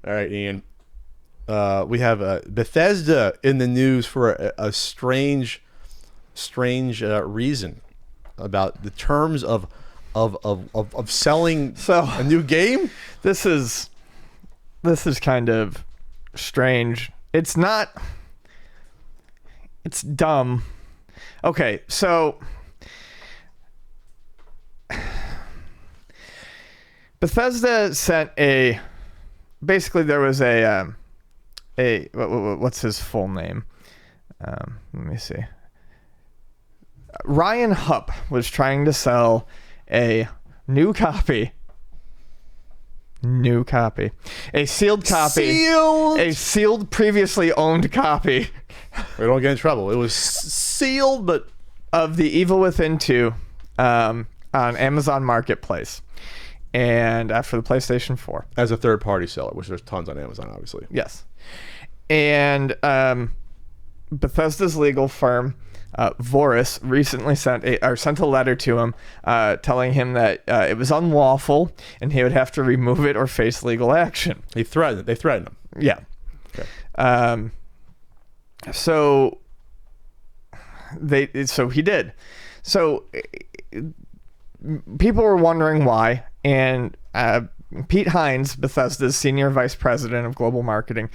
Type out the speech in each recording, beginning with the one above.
All right, Ian. We have Bethesda in the news for a strange reason about the terms of selling a new game. This is kind of strange. It's not. It's dumb. Okay, so Bethesda sent basically there was what's his full name? Let me see. Ryan Hupp was trying to sell a new copy, a sealed copy, a sealed previously owned copy. We don't get in trouble. It was sealed, but of The Evil Within 2 on Amazon Marketplace, and after the PlayStation 4 as a third-party seller, which there's tons on Amazon, obviously. Yes, and Bethesda's legal firm, Voris, recently sent a letter to him telling him that it was unlawful and he would have to remove it or face legal action. They threatened him. Yeah. Okay. So he did. So people were wondering why, and Pete Hines, Bethesda's senior vice president of global marketing,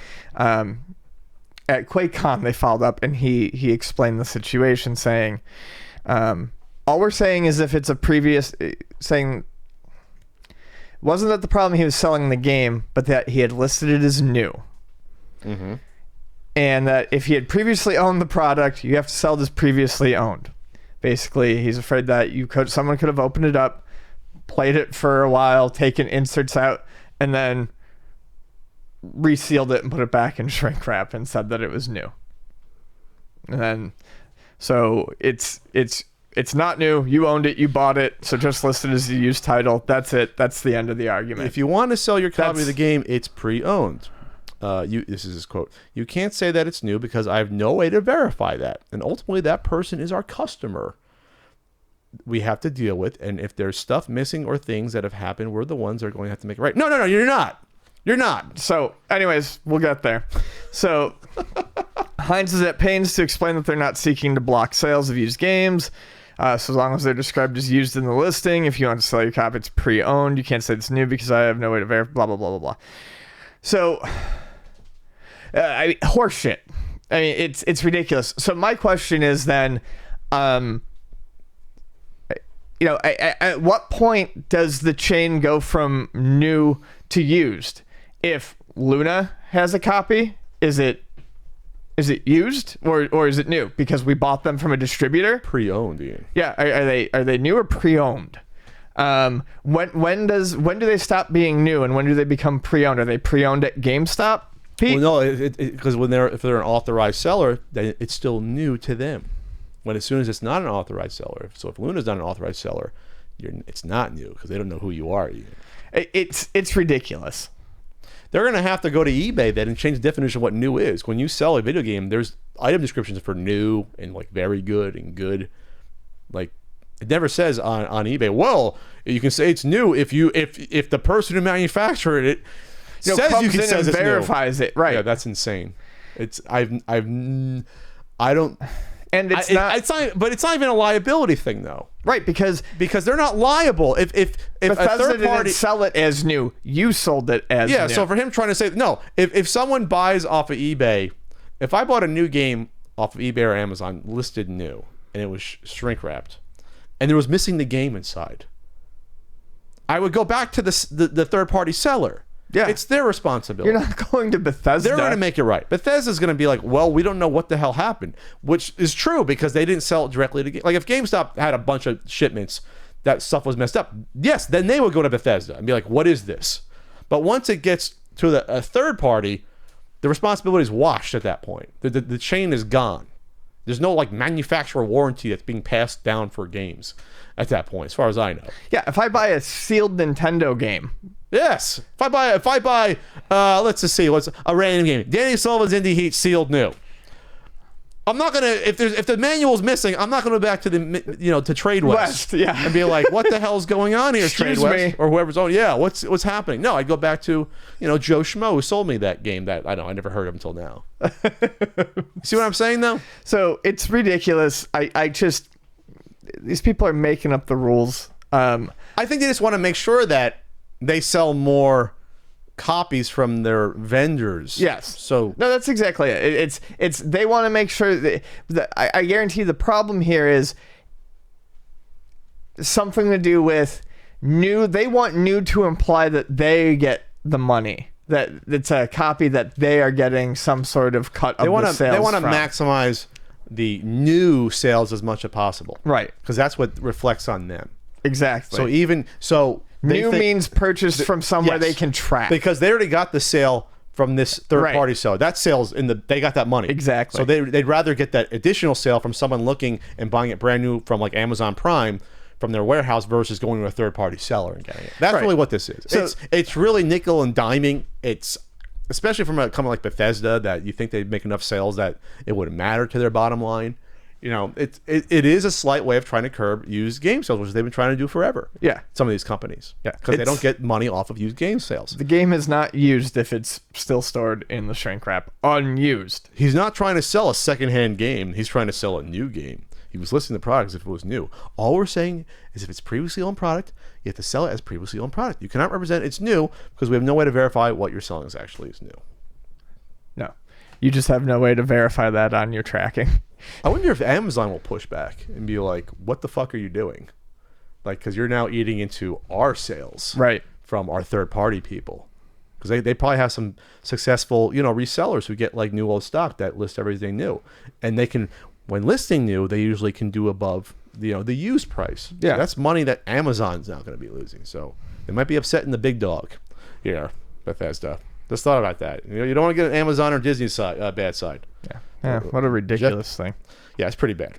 at QuakeCon, they followed up and he explained the situation, saying, all we're saying is if it's a previous saying, wasn't that the problem he was selling the game, but that he had listed it as new. Mm-hmm. And that if he had previously owned the product, you have to sell it as previously owned. Basically, he's afraid that someone could have opened it up, played it for a while, taken inserts out, and then resealed it and put it back in shrink wrap and said that it was new. And then, so it's not new. You owned it. You bought it. So just list it as a used title. That's it. That's the end of the argument. If you want to sell your copy of the game, it's pre-owned. This is his quote. You can't say that it's new because I have no way to verify that. And ultimately, that person is our customer we have to deal with. And if there's stuff missing or things that have happened, we're the ones that are going to have to make it right. No, you're not. You're not. So, anyways, we'll get there. So, Hines is at pains to explain that they're not seeking to block sales of used games. So as long as they're described as used in the listing, if you want to sell your copy, it's pre-owned. You can't say it's new because I have no way to verify, blah, blah, blah, blah, blah. So, horseshit. I mean, it's ridiculous. So my question is then, at what point does the chain go from new to used? If Luna has a copy, is it used or is it new because we bought them from a distributor? Pre-owned, Ian. Yeah, are they new or pre-owned? When do they stop being new and when do they become pre-owned? Are they pre-owned at GameStop, Pete? Well, no, because if they're an authorized seller, then it's still new to them. When as soon as it's not an authorized seller, so if Luna's not an authorized seller, it's not new because they don't know who you are. Ian. It's ridiculous. They're going to have to go to eBay then and change the definition of what new is. When you sell a video game, there's item descriptions for new and like very good and good. Like it never says on eBay, well, you can say it's new if the person who manufactured it says you can say it's verifies new. It, right? Yeah, that's insane. I don't. And it's not even a liability thing though, right? Because they're not liable. If Bethesda a third party didn't sell it as new, you sold it as new. So for him trying to say no, if someone buys off of eBay, if I bought a new game off of eBay or Amazon listed new and it was shrink wrapped, and there was missing the game inside, I would go back to the third party seller. Yeah, it's their responsibility. You're not going to Bethesda. They're going to make it right. Bethesda's going to be like, well, we don't know what the hell happened, which is true because they didn't sell it directly to like if GameStop had a bunch of shipments that stuff was messed up. Yes, then they would go to Bethesda and be like, what is this? But once it gets to a third party, the responsibility is washed at that point. The chain is gone. There's no like manufacturer warranty that's being passed down for games at that point, as far as I know. Yeah, if I buy a sealed Nintendo game. Yes. If I buy let's just see, a random game. Danny Sullivan's Indie Heat sealed new. I'm not gonna if the manual's missing, I'm not gonna go back to the to Trade West, Yeah. and be like, what the hell's going on here, Excuse Trade West me. or whoever's on. Yeah, what's happening? No, I'd go back to Joe Schmo who sold me that game that I never heard of until now. See what I'm saying though? So it's ridiculous. I just these people are making up the rules. I think they just want to make sure that they sell more copies from their vendors. Yes. So No, that's exactly it. It's they want to make sure that I guarantee the problem here is something to do with new. They want new to imply that they get the money. That it's a copy that they are getting some sort of cut of the sales. They want to from. maximize the new sales as much as possible. Right. Because that's what reflects on them. Exactly. So new means purchased from somewhere yes, they can track. because they already got the sale from this third party seller. That sale's they got that money. Exactly. So they'd rather get that additional sale from someone looking and buying it brand new from like Amazon Prime from their warehouse versus going to a third party seller and getting it. That's Right. really what this is. So- it's really nickel and diming. It's especially from a company like Bethesda that you think they'd make enough sales that it wouldn't matter to their bottom line. It is a slight way of trying to curb used game sales, which they've been trying to do forever. Yeah. Some of these companies. Yeah. Because they don't get money off of used game sales. The game is not used if it's still stored in the shrink wrap unused. He's not trying to sell a secondhand game. He's trying to sell a new game. He was listing the product as if it was new. All we're saying is if it's previously owned product, you have to sell it as previously owned product. You cannot represent it's new because we have no way to verify what you're selling is actually is new. No. You just have no way to verify that on your tracking. I wonder if Amazon will push back and be like, what the fuck are you doing? Like, because you're now eating into our sales Right. from our third party people. Because they probably have some successful, resellers who get like new old stock that list everything new. And they can, when listing new, they usually can do above, the used price. Yeah. So that's money that Amazon's not going to be losing. So they might be upsetting the big dog here, Bethesda. Just thought about that. You don't want to get an Amazon or Disney side, bad side. Yeah. What a ridiculous thing. Yeah, it's pretty bad.